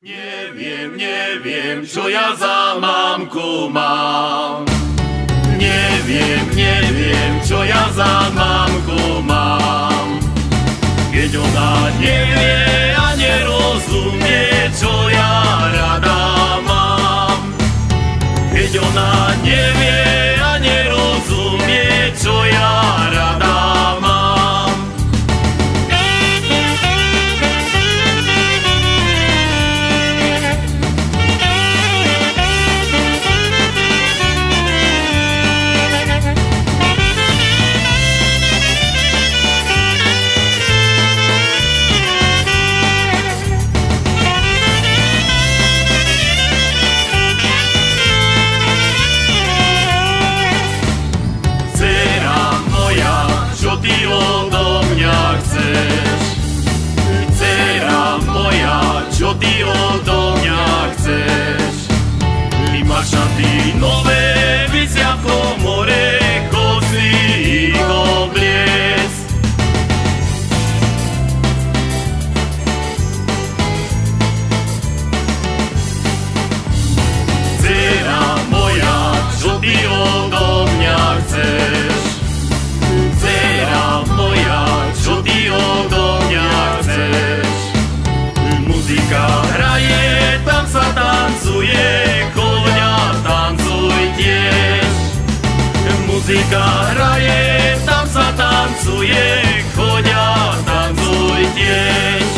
Neviem, čo ja za mamku mám. Neviem, čo ja za mamku mám. Keď ona nevie a nerozumie, čo ja rada mám. Keď ona nevie a nerozumie, čo ja rada mám. Ty odo mňa chceš, dcera moja, čo ty odo mňa chceš? Ty máš šaty nové, visia v komore, chod si ich obliecť. Dcera moja, čo ty odo mňa chceš? Čo ty odo mňa chceš? Muzika hraje, tam sa tancuje, koňa tancuj tiež. Muzika hraje, tam sa tancuje, koňa tancuj tiež.